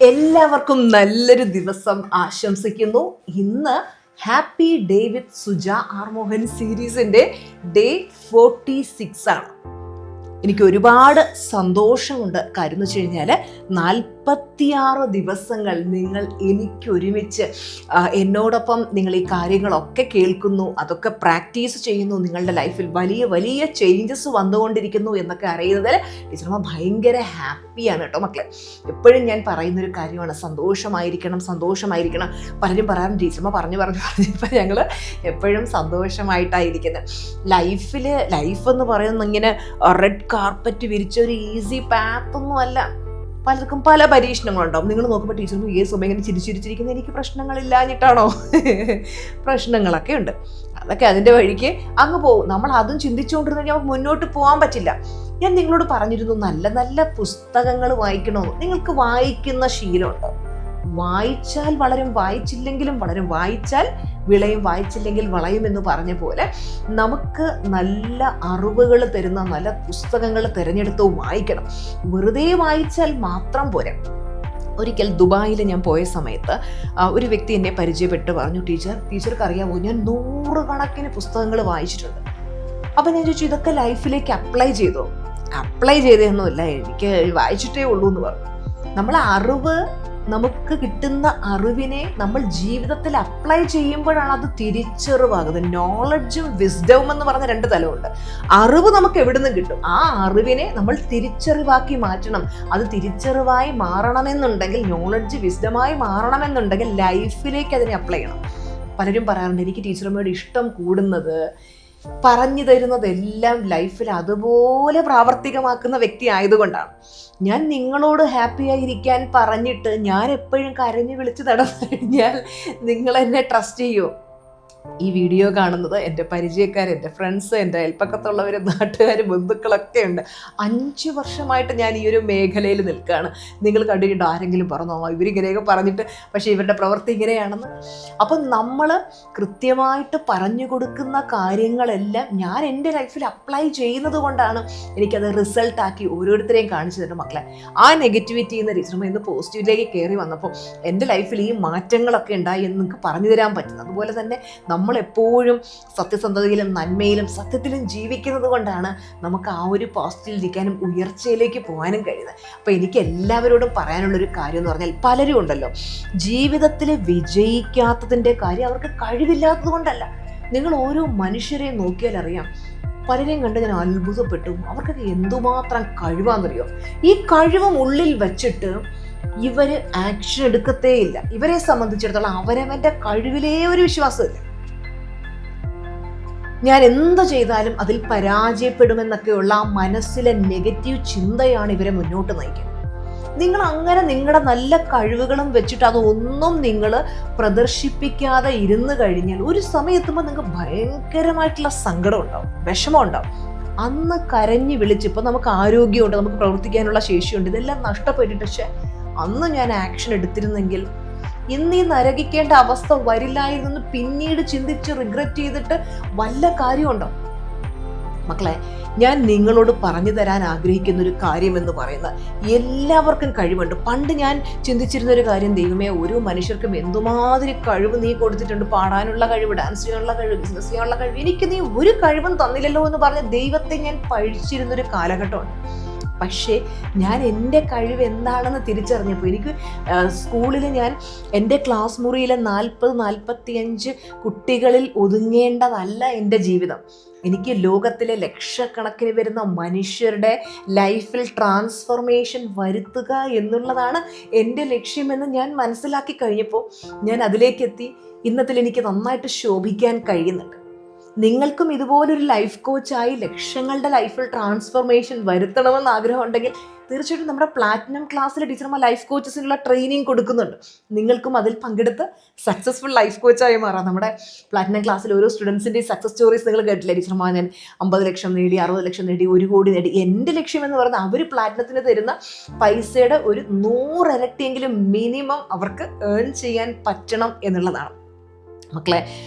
എല്ലാവർക്കും നല്ലൊരു ദിവസം ആശംസിക്കുന്നു. ഇന്ന് ഹാപ്പി ഡേ വിത്ത് സുജ ആർമോഹൻ സീരീസിന്റെ ഡേ 46 ആണ്. എനിക്ക് ഒരുപാട് സന്തോഷമുണ്ട്. കാര്യം എന്ന് വെച്ച് കഴിഞ്ഞാൽ 46 ദിവസങ്ങൾ നിങ്ങൾ എനിക്കൊരുമിച്ച് എന്നോടൊപ്പം നിങ്ങൾ ഈ കാര്യങ്ങളൊക്കെ കേൾക്കുന്നു, അതൊക്കെ പ്രാക്ടീസ് ചെയ്യുന്നു, നിങ്ങളുടെ ലൈഫിൽ വലിയ വലിയ ചേഞ്ചസ് വന്നുകൊണ്ടിരിക്കുന്നു എന്നൊക്കെ അറിയുന്നതിൽ ടീച്ചർമ്മ ഭയങ്കര ഹാപ്പിയാണ് കേട്ടോ മക്കളെ. എപ്പോഴും ഞാൻ പറയുന്നൊരു കാര്യമാണ്, സന്തോഷമായിരിക്കണം. പലരും പറയാറുണ്ട് ടീച്ചർമ്മ പറഞ്ഞപ്പോൾ ഞങ്ങൾ എപ്പോഴും സന്തോഷമായിട്ടായിരിക്കുന്നത്. ലൈഫ് എന്ന് പറയുന്നത് ഇങ്ങനെ റെഡ് കാർപ്പറ്റ് വിരിച്ച ഒരു ഈസി പാത്തൊന്നും അല്ല. പലർക്കും പല പരീക്ഷണങ്ങളുണ്ടാവും. നിങ്ങൾ നോക്കുമ്പോൾ ടീച്ചർക്കും ഏത് സമയം ഇങ്ങനെ ചിരിച്ചിരിക്കുന്നത് എനിക്ക് പ്രശ്നങ്ങളില്ലാഞ്ഞിട്ടാണോ? പ്രശ്നങ്ങളൊക്കെ ഉണ്ട്. അതൊക്കെ അതിൻ്റെ വഴിക്ക് അങ്ങ് പോകും. നമ്മൾ അതും ചിന്തിച്ചുകൊണ്ടിരുന്നെങ്കിൽ നമുക്ക് മുന്നോട്ട് പോകാൻ പറ്റില്ല. ഞാൻ നിങ്ങളോട് പറഞ്ഞിരുന്നു നല്ല നല്ല പുസ്തകങ്ങൾ വായിക്കണമെന്ന്. നിങ്ങൾക്ക് വായിക്കുന്ന ശീലമുണ്ടോ? വായിച്ചാൽ വളരും, വായിച്ചില്ലെങ്കിലും വളരും. വായിച്ചാൽ വിളയും, വായിച്ചില്ലെങ്കിൽ വളയും എന്ന് പറഞ്ഞ പോലെ നമുക്ക് നല്ല അറിവുകൾ തരുന്ന നല്ല പുസ്തകങ്ങൾ തിരഞ്ഞെടുത്ത് വായിക്കണം. വെറുതെ വായിച്ചാൽ മാത്രം പോരാ. ഒരിക്കൽ ദുബായിൽ ഞാൻ പോയ സമയത്ത് ഒരു വ്യക്തി എന്നെ പരിചയപ്പെട്ട് പറഞ്ഞു, ടീച്ചർക്ക് അറിയാമോ, ഞാൻ 100 കണക്കിന് പുസ്തകങ്ങൾ വായിച്ചിട്ടുണ്ട്. അപ്പം ഞാൻ ചോദിച്ചു, ഇതൊക്കെ ലൈഫിലേക്ക് അപ്ലൈ ചെയ്തതൊന്നുമില്ല, എനിക്ക് വായിച്ചിട്ടേ ഉള്ളൂ എന്ന് പറഞ്ഞു. നമുക്ക് കിട്ടുന്ന അറിവിനെ നമ്മൾ ജീവിതത്തിൽ അപ്ലൈ ചെയ്യുമ്പോഴാണ് അത് തിരിച്ചറിവാകുന്നത്. നോളജും വിസ്ഡവും എന്ന് പറഞ്ഞ 2 തലമുണ്ട്. അറിവ് നമുക്ക് എവിടെ നിന്ന് കിട്ടും? ആ അറിവിനെ നമ്മൾ തിരിച്ചറിവാക്കി മാറ്റണം. അത് തിരിച്ചറിവായി മാറണമെന്നുണ്ടെങ്കിൽ, നോളജ് വിസ്ഡമായി മാറണമെന്നുണ്ടെങ്കിൽ ലൈഫിലേക്ക് അതിനെ അപ്ലൈ ചെയ്യണം. പലരും പറയാറുണ്ട്, എനിക്ക് ടീച്ചർമ്മയോട് ഇഷ്ടം കൂടുന്നത് പറഞ്ഞു തരുന്നതെല്ലാം ലൈഫിൽ അതുപോലെ പ്രാവർത്തികമാക്കുന്ന വ്യക്തി ആയതുകൊണ്ടാണ്. ഞാൻ നിങ്ങളോട് ഹാപ്പി ആയിരിക്കാൻ പറഞ്ഞിട്ട് ഞാൻ എപ്പോഴും കരഞ്ഞു വിളിച്ച് നടന്നു കഴിഞ്ഞാൽ നിങ്ങൾ എന്നെ ട്രസ്റ്റ് ചെയ്യുമോ? ഈ വീഡിയോ കാണുന്നത് എൻ്റെ പരിചയക്കാർ, എൻ്റെ ഫ്രണ്ട്സ്, എൻ്റെ അയൽപ്പക്കത്തുള്ളവർ, നാട്ടുകാർ, ബന്ധുക്കളൊക്കെ ഉണ്ട്. 5 വർഷമായിട്ട് ഞാൻ ഈ ഒരു മേഖലയിൽ നിൽക്കുകയാണ്. നിങ്ങൾ കണ്ടിട്ട് ആരെങ്കിലും പറഞ്ഞോ ഇവരിങ്ങനെയൊക്കെ പറഞ്ഞിട്ട്, പക്ഷേ ഇവരുടെ പ്രവൃത്തി ഇങ്ങനെയാണെന്ന്. അപ്പം നമ്മൾ കൃത്യമായിട്ട് പറഞ്ഞു കൊടുക്കുന്ന കാര്യങ്ങളെല്ലാം ഞാൻ എൻ്റെ ലൈഫിൽ അപ്ലൈ ചെയ്യുന്നത് കൊണ്ടാണ് എനിക്കത് റിസൾട്ടാക്കി ഓരോരുത്തരെയും കാണിച്ചു തരുന്നത് മക്കളെ. ആ നെഗറ്റിവിറ്റിയിൽ നിന്ന് ടീച്ചർമ്മ ഇന്ന് പോസിറ്റീവിലേക്ക് കയറി വന്നപ്പോൾ എൻ്റെ ലൈഫിൽ ഈ മാറ്റങ്ങളൊക്കെ ഉണ്ടായി എന്ന് നിങ്ങൾക്ക് പറഞ്ഞു തരാൻ പറ്റുന്നത്. അതുപോലെ തന്നെ നമ്മളെപ്പോഴും സത്യസന്ധതയിലും നന്മയിലും സത്യത്തിലും ജീവിക്കുന്നത് കൊണ്ടാണ് നമുക്ക് ആ ഒരു പോസിറ്റീവ് ഇരിക്കാനും ഉയർച്ചയിലേക്ക് പോകാനും കഴിയുന്നത്. അപ്പോൾ എനിക്ക് എല്ലാവരോടും പറയാനുള്ളൊരു കാര്യം എന്ന് പറഞ്ഞാൽ, പലരും ഉണ്ടല്ലോ ജീവിതത്തിൽ വിജയിക്കാത്തതിൻ്റെ കാര്യം അവർക്ക് കഴിവില്ലാത്തത് കൊണ്ടല്ല. നിങ്ങൾ ഓരോ മനുഷ്യരെ നോക്കിയാൽ അറിയാം. പലരെയും കണ്ട് ഞാൻ അത്ഭുതപ്പെട്ടു. അവർക്കൊക്കെ എന്തുമാത്രം കഴിവാണെന്നറിയോ? ഈ കഴിവും ഉള്ളിൽ വച്ചിട്ട് ഇവര് ആക്ഷൻ എടുക്കത്തേയില്ല. ഇവരെ സംബന്ധിച്ചിടത്തോളം അവരവൻ്റെ കഴിവിലേ ഒരു വിശ്വാസമില്ല. ഞാൻ എന്ത് ചെയ്താലും അതിൽ പരാജയപ്പെടുമെന്നൊക്കെയുള്ള ആ മനസ്സിലെ നെഗറ്റീവ് ചിന്തയാണ് ഇവരെ മുന്നോട്ട് നയിക്കുന്നത്. നിങ്ങൾ അങ്ങനെ നിങ്ങളുടെ നല്ല കഴിവുകളും വെച്ചിട്ട് അതൊന്നും നിങ്ങൾ പ്രദർശിപ്പിക്കാതെ ഇരുന്ന് കഴിഞ്ഞാൽ ഒരു സമയത്തുമ്പോൾ നിങ്ങൾക്ക് ഭയങ്കരമായിട്ടുള്ള സങ്കടം ഉണ്ടാവും, വിഷമം ഉണ്ടാവും. അന്ന് കരഞ്ഞു വിളിച്ചിപ്പോൾ നമുക്ക് ആരോഗ്യമുണ്ട്, നമുക്ക് പ്രവർത്തിക്കാനുള്ള ശേഷിയുണ്ട്, ഇതെല്ലാം നഷ്ടപ്പെട്ടിട്ട് പക്ഷേ അന്ന് ഞാൻ ആക്ഷൻ എടുത്തിരുന്നെങ്കിൽ ഇന്ന് ഈ നരകിക്കേണ്ട അവസ്ഥ വരില്ലായിരുന്നു പിന്നീട് ചിന്തിച്ച് റിഗ്രറ്റ് ചെയ്തിട്ട് വല്ല കാര്യമുണ്ടോ? മക്കളെ, ഞാൻ നിങ്ങളോട് പറഞ്ഞു തരാൻ ആഗ്രഹിക്കുന്ന ഒരു കാര്യം എന്ന് പറയുന്നത്, എല്ലാവർക്കും കഴിവുണ്ട്. പണ്ട് ഞാൻ ചിന്തിച്ചിരുന്നൊരു കാര്യം, ദൈവമേ, ഓരോ മനുഷ്യർക്കും എന്തുമാതിരി കഴിവ് നീ കൊടുത്തിട്ടുണ്ട്. പാടാനുള്ള കഴിവ്, ഡാൻസ് ചെയ്യാനുള്ള കഴിവ്, ബിസിനസ് ചെയ്യാനുള്ള കഴിവ്, എനിക്ക് നീ ഒരു കഴിവും തന്നില്ലല്ലോ എന്ന് പറഞ്ഞ് ദൈവത്തെ ഞാൻ പഴിച്ചിരുന്നൊരു കാലഘട്ടമുണ്ട്. പക്ഷേ ഞാൻ എൻ്റെ കഴിവ് എന്താണെന്ന് തിരിച്ചറിഞ്ഞപ്പോൾ എനിക്ക് സ്കൂളിൽ ഞാൻ എൻ്റെ ക്ലാസ് മുറിയിലെ 40-45 കുട്ടികളിൽ ഒതുങ്ങേണ്ടതല്ല എൻ്റെ ജീവിതം. എനിക്ക് ലോകത്തിലെ ലക്ഷക്കണക്കിന് വരുന്ന മനുഷ്യരുടെ ലൈഫിൽ ട്രാൻസ്ഫോർമേഷൻ വരുത്തുക എന്നുള്ളതാണ് എൻ്റെ ലക്ഷ്യമെന്ന് ഞാൻ മനസ്സിലാക്കി കഴിഞ്ഞപ്പോൾ ഞാൻ അതിലേക്കെത്തി. ഇന്നത്തിൽ എനിക്ക് നന്നായിട്ട് ശോഭിക്കാൻ കഴിയുന്നുണ്ട്. നിങ്ങൾക്കും ഇതുപോലൊരു ലൈഫ് കോച്ചായി ലക്ഷങ്ങളുടെ ലൈഫിൽ ട്രാൻസ്ഫോർമേഷൻ വരുത്തണമെന്ന് ആഗ്രഹം ഉണ്ടെങ്കിൽ തീർച്ചയായിട്ടും നമ്മുടെ പ്ലാറ്റിനം ക്ലാസ്സിൽ ടീച്ചർമാർ ലൈഫ് കോച്ചസിനുള്ള ട്രെയിനിങ് കൊടുക്കുന്നുണ്ട്. നിങ്ങൾക്കും അതിൽ പങ്കെടുത്ത് സക്സസ്ഫുൾ ലൈഫ് കോച്ചായി മാറാം. നമ്മുടെ പ്ലാറ്റിനം ക്ലാസ്സിൽ ഓരോ സ്റ്റുഡൻസിൻ്റെ സക്സസ് സ്റ്റോറീസ് നിങ്ങൾ കേട്ടില്ലേ? ടീച്ചർമാർ ഞാൻ 50 ലക്ഷം നേടി, 60 ലക്ഷം നേടി, 1 കോടി നേടി. എൻ്റെ ലക്ഷ്യം എന്ന് പറയുന്നത് അവർ പ്ലാറ്റിനത്തിന് തരുന്ന പൈസയുടെ ഒരു 100 ഇരട്ടിയെങ്കിലും മിനിമം അവർക്ക് ഏൺ ചെയ്യാൻ പറ്റണം എന്നുള്ളതാണ്. മക്കളെ,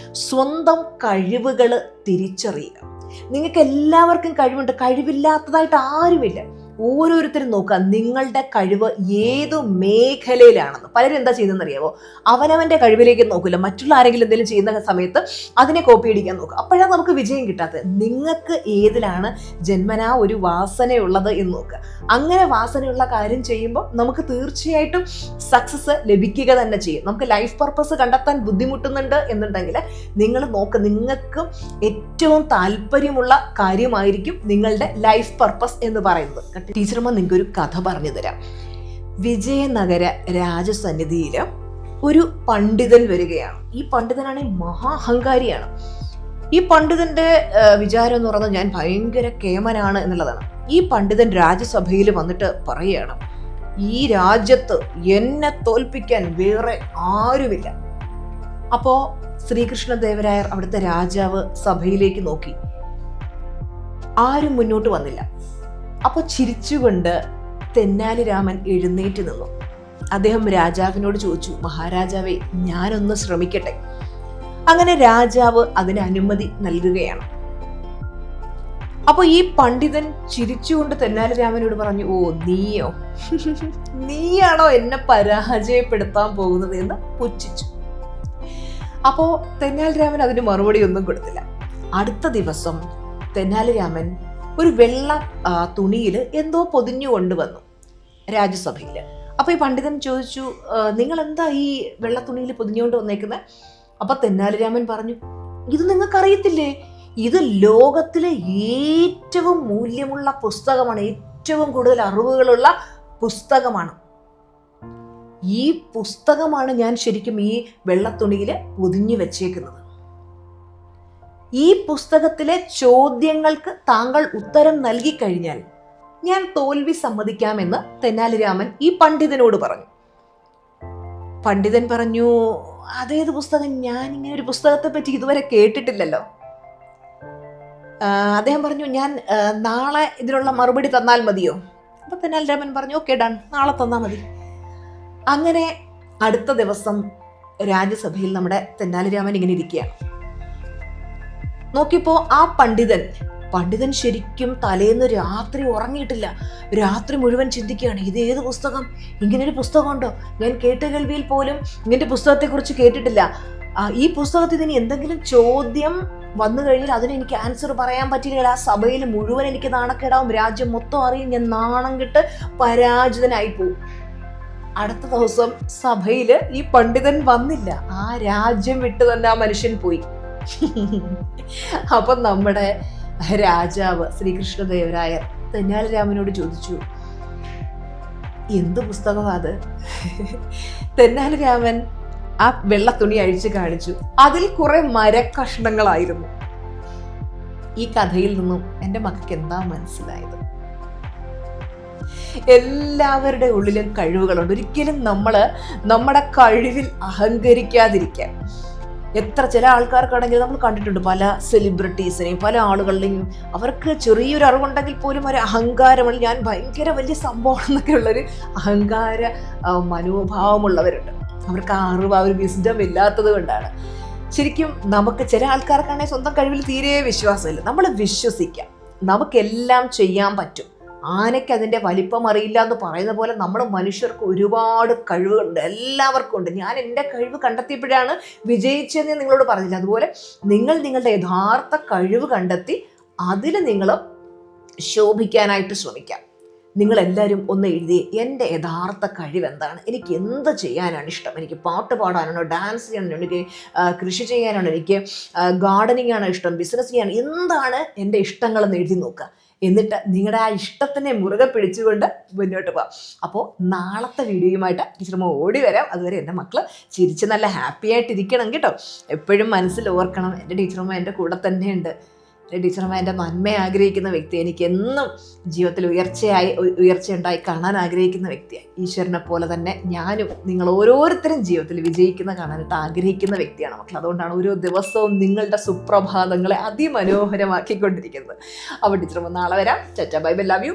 സ്വന്തം കഴിവുകൾ തിരിച്ചറിയുക. നിങ്ങൾക്ക് എല്ലാവർക്കും കഴിവുണ്ട്, കഴിവില്ലാത്തതായിട്ട് ആരുമില്ല. ഓരോരുത്തരും നോക്കുക നിങ്ങളുടെ കഴിവ് ഏത് മേഖലയിലാണെന്ന്. പലരും എന്താ ചെയ്യുന്നതെന്ന് അറിയാമോ? അവനവൻ്റെ കഴിവിലേക്ക് നോക്കില്ല, മറ്റുള്ള ആരെങ്കിലും എന്തെങ്കിലും ചെയ്യുന്ന സമയത്ത് അതിനെ കോപ്പി അടിക്കാൻ നോക്കുക. അപ്പോഴാണ് നമുക്ക് വിജയം കിട്ടാത്തത്. നിങ്ങൾക്ക് ഏതിലാണ് ജന്മനാ ഒരു വാസനയുള്ളത് എന്ന് നോക്കുക. അങ്ങനെ വാസനയുള്ള കാര്യം ചെയ്യുമ്പോൾ നമുക്ക് തീർച്ചയായിട്ടും സക്സസ് ലഭിക്കുക തന്നെ ചെയ്യും. നമുക്ക് ലൈഫ് പർപ്പസ് കണ്ടെത്താൻ ബുദ്ധിമുട്ടുന്നുണ്ട് എന്നുണ്ടെങ്കിൽ നിങ്ങൾ നോക്ക്, നിങ്ങൾക്ക് ഏറ്റവും താല്പര്യമുള്ള കാര്യമായിരിക്കും നിങ്ങളുടെ ലൈഫ് പർപ്പസ് എന്ന് പറയുന്നത്. ടീച്ചർമാർ നിങ്ങൾക്ക് ഒരു കഥ പറഞ്ഞു തരാം. വിജയനഗര രാജസന്നിധിയിൽ ഒരു പണ്ഡിതൻ വരികയാണ്. ഈ പണ്ഡിതനാണെങ്കിൽ മഹാ അഹങ്കാരിയാണ്. ഈ പണ്ഡിതന്റെ വിചാരം എന്ന് പറയുന്നത് ഞാൻ ഭയങ്കര കേമനാണ് എന്നുള്ളതാണ്. ഈ പണ്ഡിതൻ രാജ്യസഭയിൽ വന്നിട്ട് പറയുകയാണ്, ഈ രാജ്യത്ത് എന്നെ തോൽപ്പിക്കാൻ വേറെ ആരുമില്ല. അപ്പോ ശ്രീകൃഷ്ണദേവരായർ അവിടുത്തെ രാജാവ് സഭയിലേക്ക് നോക്കി, ആരും മുന്നോട്ട് വന്നില്ല. അപ്പോൾ ചിരിച്ചുകൊണ്ട് തെന്നാലി രാമൻ എഴുന്നേറ്റ് നിന്നു. അദ്ദേഹം രാജാവിനോട് ചോദിച്ചു, മഹാരാജാവേ, ഞാനൊന്ന് ശ്രമിക്കട്ടെ. അങ്ങനെ രാജാവ് അതിന് അനുമതി നൽകുകയാണ്. അപ്പൊ ഈ പണ്ഡിതൻ ചിരിച്ചുകൊണ്ട് തെന്നാലി രാമനോട് പറഞ്ഞു, ഓ നീയോ, നീയാണോ എന്നെ പരാജയപ്പെടുത്താൻ പോകുന്നത് എന്ന് പുച്ഛിച്ചു. അപ്പോ തെന്നാലി രാമൻ അതിന് മറുപടി ഒന്നും കൊടുത്തില്ല. അടുത്ത ദിവസം തെന്നാലി രാമൻ ഒരു വെള്ള തുണിയിൽ എന്തോ പൊതിഞ്ഞു കൊണ്ടുവന്നു രാജ്യസഭയിൽ. അപ്പൊ ഈ പണ്ഡിതൻ ചോദിച്ചു, നിങ്ങൾ എന്താ ഈ വെള്ള തുണിയിൽ പൊതിഞ്ഞുകൊണ്ട് വന്നേക്കുന്നത്? അപ്പൊ തെന്നാലി രാമൻ പറഞ്ഞു, ഇത് നിങ്ങൾക്കറിയത്തില്ലേ, ഇത് ലോകത്തിലെ ഏറ്റവും മൂല്യമുള്ള പുസ്തകമാണ്, ഏറ്റവും കൂടുതൽ അറിവുകളുള്ള പുസ്തകമാണ്. ഈ പുസ്തകമാണ് ഞാൻ ശരിക്കും ഈ വെള്ളത്തുണിയിൽ പൊതിഞ്ഞു വെച്ചേക്കുന്നത്. ഈ പുസ്തകത്തിലെ ചോദ്യങ്ങൾക്ക് താങ്കൾ ഉത്തരം നൽകി കഴിഞ്ഞാൽ ഞാൻ തോൽവി സമ്മതിക്കാമെന്ന് തെന്നാലി രാമൻ ഈ പണ്ഡിതനോട് പറഞ്ഞു. പണ്ഡിതൻ പറഞ്ഞു, അതേത് പുസ്തകം? ഞാൻ ഇങ്ങനെ ഒരു പുസ്തകത്തെ പറ്റി ഇതുവരെ കേട്ടിട്ടില്ലല്ലോ. അദ്ദേഹം പറഞ്ഞു, ഞാൻ നാളെ ഇതിനുള്ള മറുപടി തന്നാൽ മതിയോ? അപ്പൊ തെന്നാലി രാമൻ പറഞ്ഞു, ഓക്കെ ഡൺ, നാളെ തന്നാൽ മതി. അങ്ങനെ അടുത്ത ദിവസം രാജ്യസഭയിൽ നമ്മുടെ തെന്നാലി രാമൻ ഇങ്ങനെ ഇരിക്കുകയാണ്. നോക്കിയപ്പോ ആ പണ്ഡിതൻ ശരിക്കും തലേന്ന് രാത്രി ഉറങ്ങിയിട്ടില്ല. രാത്രി മുഴുവൻ ചിന്തിക്കുകയാണ്, ഇത് ഏത് പുസ്തകം? ഇങ്ങനൊരു പുസ്തകമുണ്ടോ? ഞാൻ കേട്ട കേൾവിയിൽ പോലും ഇങ്ങനത്തെ പുസ്തകത്തെക്കുറിച്ച് കേട്ടിട്ടില്ല. ഈ പുസ്തകത്തിൽ ഇനി എന്തെങ്കിലും ചോദ്യം വന്നു കഴിഞ്ഞാൽ അതിന് എനിക്ക് ആൻസർ പറയാൻ പറ്റില്ല. ആ സഭയിൽ മുഴുവൻ എനിക്ക് നാണക്കേടാവും, രാജ്യം മൊത്തം അറിയും, ഞാൻ നാണം കെട്ട് പരാജിതനായി പോവും. അടുത്ത ദിവസം സഭയിൽ ഈ പണ്ഡിതൻ വന്നില്ല. ആ രാജ്യം വിട്ട് തന്നെ ആ മനുഷ്യൻ പോയി. അപ്പൊ നമ്മുടെ രാജാവ് ശ്രീകൃഷ്ണദേവരായർ തെന്നാലി രാമനോട് ചോദിച്ചു, എന്ത് പുസ്തകമാ അത്? തെന്നാലി രാമൻ ആ വെള്ളത്തുണി അഴിച്ചു കാണിച്ചു. അതിൽ കുറെ മരക്കഷ്ണങ്ങളായിരുന്നു. ഈ കഥയിൽ നിന്നും എൻ്റെ മക്കൾക്ക് എന്താ മനസ്സിലായത്? എല്ലാവരുടെ ഉള്ളിലും കഴിവുകളുണ്ട്. ഒരിക്കലും നമ്മുടെ കഴിവിൽ അഹങ്കരിക്കാതിരിക്കാൻ. ചില ആൾക്കാർക്കാണെങ്കിൽ നമ്മൾ കണ്ടിട്ടുണ്ട്, പല സെലിബ്രിറ്റീസിനെയും പല ആളുകളുടെയും അവർക്ക് ചെറിയൊരു അറിവുണ്ടെങ്കിൽ പോലും ഒരു അഹങ്കാരമുള്ള, ഞാൻ ഭയങ്കര വലിയ സംഭവം എന്നൊക്കെ ഉള്ളൊരു അഹങ്കാര മനോഭാവമുള്ളവരുണ്ട്. അവർക്ക് ആ അറിവ്, ആ ഒരു വിസ്ഡം ഇല്ലാത്തത് കൊണ്ടാണ്. ശരിക്കും നമുക്ക് ചില ആൾക്കാർക്കാണെങ്കിൽ സ്വന്തം കഴിവിൽ തീരെ വിശ്വാസമില്ല. നമ്മൾ വിശ്വസിക്കാം, നമുക്കെല്ലാം ചെയ്യാൻ പറ്റും. ആനയ്ക്ക് അതിൻ്റെ വലിപ്പം അറിയില്ല എന്ന് പറയുന്ന പോലെ നമ്മൾ മനുഷ്യർക്ക് ഒരുപാട് കഴിവുകളുണ്ട്, എല്ലാവർക്കും ഉണ്ട്. ഞാൻ എൻ്റെ കഴിവ് കണ്ടെത്തിയപ്പോഴാണ് വിജയിച്ചതെന്ന് നിങ്ങളോട് പറഞ്ഞില്ല. അതുപോലെ നിങ്ങൾ നിങ്ങളുടെ യഥാർത്ഥ കഴിവ് കണ്ടെത്തി അതിൽ നിങ്ങൾ ശോഭിക്കാനായിട്ട് ശ്രമിക്കാം. നിങ്ങളെല്ലാവരും ഒന്ന് എഴുതി, എൻ്റെ യഥാർത്ഥ കഴിവ് എന്താണ്, എനിക്ക് എന്ത് ചെയ്യാനാണ് ഇഷ്ടം, എനിക്ക് പാട്ട് പാടാനാണോ, ഡാൻസ് ചെയ്യാനാണോ, എനിക്ക് കൃഷി ചെയ്യാനാണോ, എനിക്ക് ഗാർഡനിങ് ആണോ ഇഷ്ടം, ബിസിനസ് ചെയ്യാൻ, എന്താണ് എൻ്റെ ഇഷ്ടങ്ങളെന്ന് എഴുതി നോക്കുക. എന്നിട്ട് നിങ്ങളുടെ ആ ഇഷ്ടത്തിനെ മുറുകെ പിടിച്ചുകൊണ്ട് മുന്നോട്ട് പോകാം. അപ്പോൾ നാളത്തെ വീഡിയോയുമായിട്ട് ടീച്ചർമ്മ ഓടി വരാം. അതുവരെ എൻ്റെ മക്കൾ ചിരിച്ച് നല്ല ഹാപ്പി ആയിട്ടിരിക്കണം കേട്ടോ. എപ്പോഴും മനസ്സിൽ ഓർക്കണം, എൻ്റെ ടീച്ചർമ്മ എൻ്റെ കൂടെ തന്നെയുണ്ട്. എൻ്റെ ടീച്ചർമ്മ എൻ്റെ നന്മ ആഗ്രഹിക്കുന്ന വ്യക്തി, എനിക്ക് എന്നും ജീവിതത്തിൽ ഉയർച്ചയുണ്ടായി കാണാൻ ആഗ്രഹിക്കുന്ന വ്യക്തിയാണ്. ഈശ്വരനെ പോലെ തന്നെ ഞാനും നിങ്ങൾ ഓരോരുത്തരും ജീവിതത്തിൽ വിജയിക്കുന്ന കാണാനായിട്ട് ആഗ്രഹിക്കുന്ന വ്യക്തിയാണ് മക്കൾ. അതുകൊണ്ടാണ് ഓരോ ദിവസവും നിങ്ങളുടെ സുപ്രഭാതങ്ങളെ അതിമനോഹരമാക്കിക്കൊണ്ടിരിക്കുന്നത്. അപ്പോൾ ടീച്ചർമ്മ നാളെ വരാം. ചാച്ചാ ബൈ ബൈ, ലവ് യു.